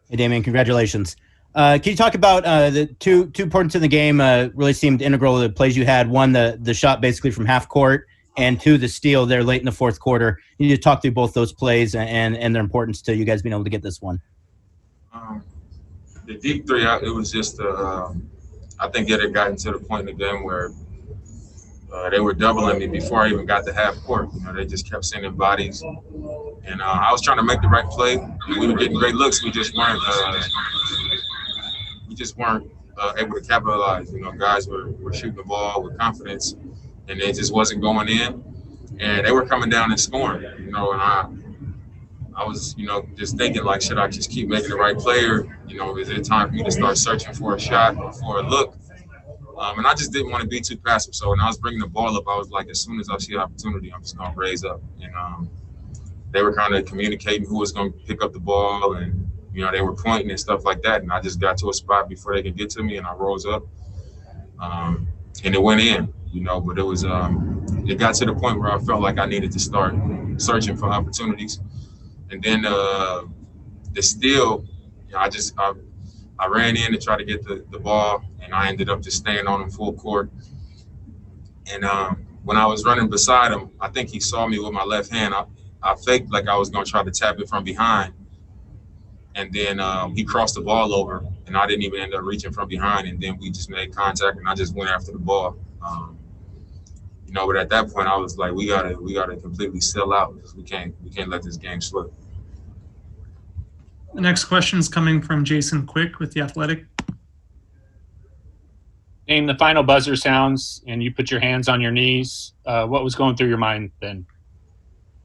Hey, Damian, congratulations. Can you talk about the two points in the game really seemed integral to the plays you had? One, the shot basically from half court, and two, the steal there late in the fourth quarter. You need to talk through both those plays and their importance to you guys being able to get this one. The deep three, it was just, I think it had gotten to the point in the game where they were doubling me before I even got to half court. They just kept sending bodies. And I was trying to make the right play. We were getting great looks. We just weren't able to capitalize. Guys were shooting the ball with confidence, and it just wasn't going in. And they were coming down and scoring. And I was, just thinking, like, should I just keep making the right play, or, is it time for me to start searching for a shot or for a look? And I just didn't want to be too passive. So when I was bringing the ball up, I was like, as soon as I see an opportunity, I'm just going to raise up. And they were kind of communicating who was going to pick up the ball, and, they were pointing and stuff like that. And I just got to a spot before they could get to me, and I rose up. And it went in, but it was it got to the point where I felt like I needed to start searching for opportunities. And then the steal, I ran in to try to get the ball, and I ended up just staying on him full court. And when I was running beside him, I think he saw me with my left hand. I faked like I was going to try to tap it from behind. And then he crossed the ball over, and I didn't even end up reaching from behind. And then we just made contact, and I just went after the ball. But at that point, I was like, we gotta completely sell out, because we can't let this game slip. The next question is coming from Jason Quick with The Athletic. Dame, the final buzzer sounds, and you put your hands on your knees. What was going through your mind then?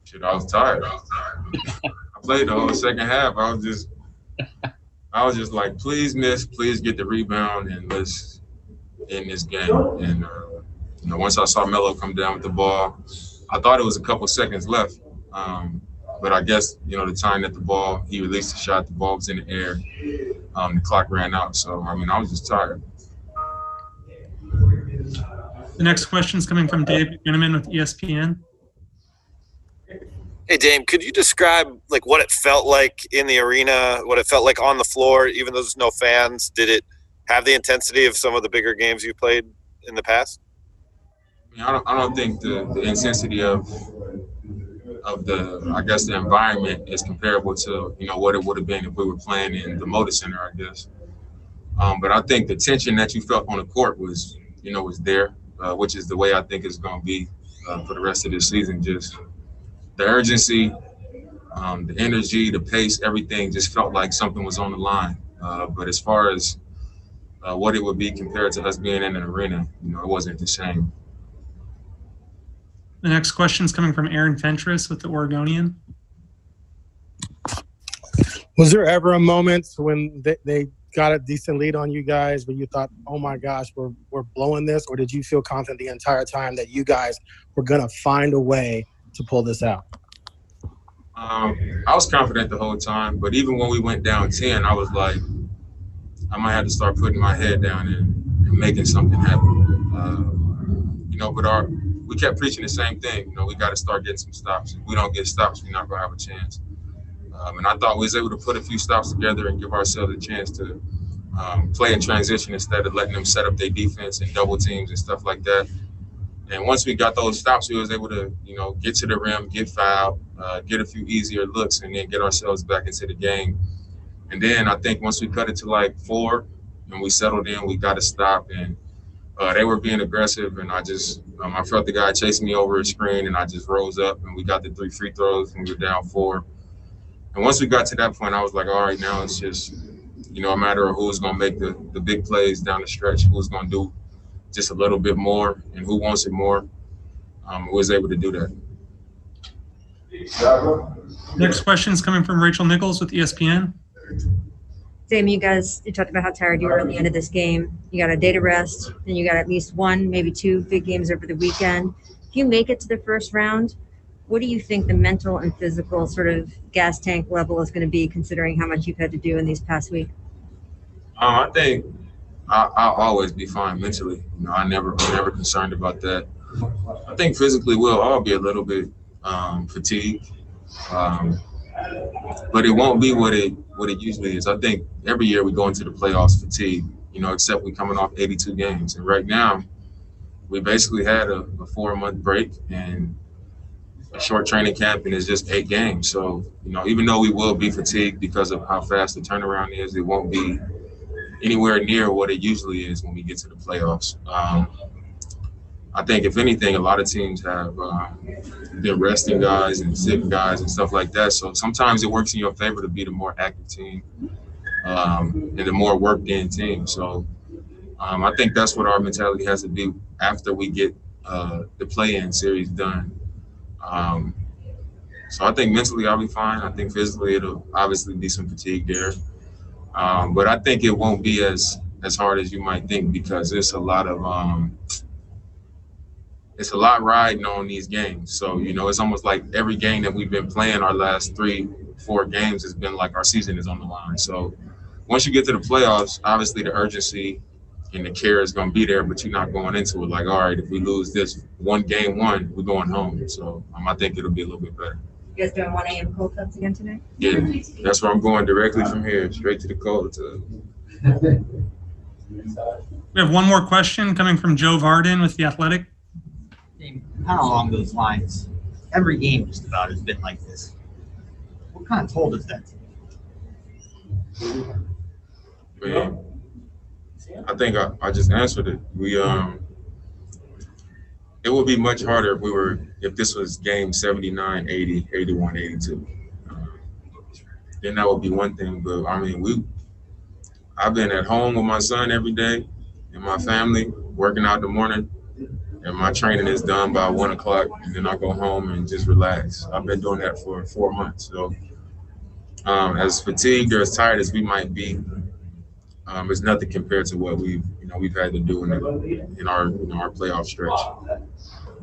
Shit, I was tired. I played the whole second half. I was just like, please miss, please get the rebound, and let's end this game. And once I saw Melo come down with the ball, I thought it was a couple seconds left. But I guess, the time that the ball, he released the shot, the ball was in the air, the clock ran out. So, I was just tired. The next question is coming from Dave Ginneman with ESPN. Hey, Dame, could you describe what it felt like in the arena, what it felt like on the floor, even though there's no fans? Did it have the intensity of some of the bigger games you played in the past? I don't think the intensity of the environment is comparable to, what it would have been if we were playing in the Moda Center, I guess. But I think the tension that you felt on the court was there, which is the way I think it's going to be for the rest of this season. Just the urgency, the energy, the pace, everything just felt like something was on the line. But as far as what it would be compared to us being in an arena, it wasn't the same. The next question is coming from Aaron Fentress with the Oregonian. Was there ever a moment when they got a decent lead on you guys where you thought, oh my gosh, we're blowing this? Or did you feel confident the entire time that you guys were going to find a way to pull this out? I was confident the whole time, but even when we went down 10, I was like, I might have to start putting my head down and making something happen. But we kept preaching the same thing. We got to start getting some stops. If we don't get stops, we're not going to have a chance. And I thought we was able to put a few stops together and give ourselves a chance to play in transition instead of letting them set up their defense and double teams and stuff like that. And once we got those stops, we was able to, get to the rim, get fouled, get a few easier looks, and then get ourselves back into the game. And then I think once we cut it to 4 and we settled in, we got to stop. And they were being aggressive, and I felt the guy chasing me over a screen, and I just rose up, and we got the 3 free throws, and we were down 4. And once we got to that point, I was like, all right, now it's just, a matter of who's going to make the big plays down the stretch, who's going to do just a little bit more, and who wants it more. Was able to do that. Next question is coming from Rachel Nichols with ESPN. Dame, you talked about how tired you were at the end of this game. You got a day to rest, and you got at least 1, maybe 2 big games over the weekend. If you make it to the first round, what do you think the mental and physical sort of gas tank level is going to be, considering how much you've had to do in these past weeks? I think I'll always be fine mentally. I'm never concerned about that. I think physically we'll all be a little bit fatigued. but it won't be what it usually is. I think every year we go into the playoffs fatigued, except we're coming off 82 games. And right now, we basically had a 4-month break and a short training camp, and it's just 8 games. So, even though we will be fatigued because of how fast the turnaround is, it won't be anywhere near what it usually is when we get to the playoffs. I think, if anything, a lot of teams have been resting guys and sitting guys and stuff like that. So sometimes it works in your favor to be the more active team and the more worked-in team. So I think that's what our mentality has to be after we get the play-in series done. So I think mentally I'll be fine. I think physically it'll obviously be some fatigue there. But I think it won't be as hard as you might think, because it's a lot riding on these games. So, it's almost like every game that we've been playing our last 3-4 games has been like our season is on the line. So once you get to the playoffs, obviously the urgency and the care is going to be there, but you're not going into it like, all right, if we lose this game one, we're going home. So I think it'll be a little bit better. You guys doing 1 a.m. cold cups again today? Yeah, that's where I'm going directly from here, straight to the cold tub. We have one more question coming from Joe Varden with The Athletic. Kind of along those lines, every game just about has been like this. What kind of toll does that take? Man, I think I just answered it. It would be much harder if this was game 79, 80, 81, 82. Then that would be one thing. But I've been at home with my son every day and my family, working out in the morning, and my training is done by 1 o'clock, and then I go home and just relax. I've been doing that for 4 months. So as fatigued or as tired as we might be, it's nothing compared to what we've had to do in our playoff stretch.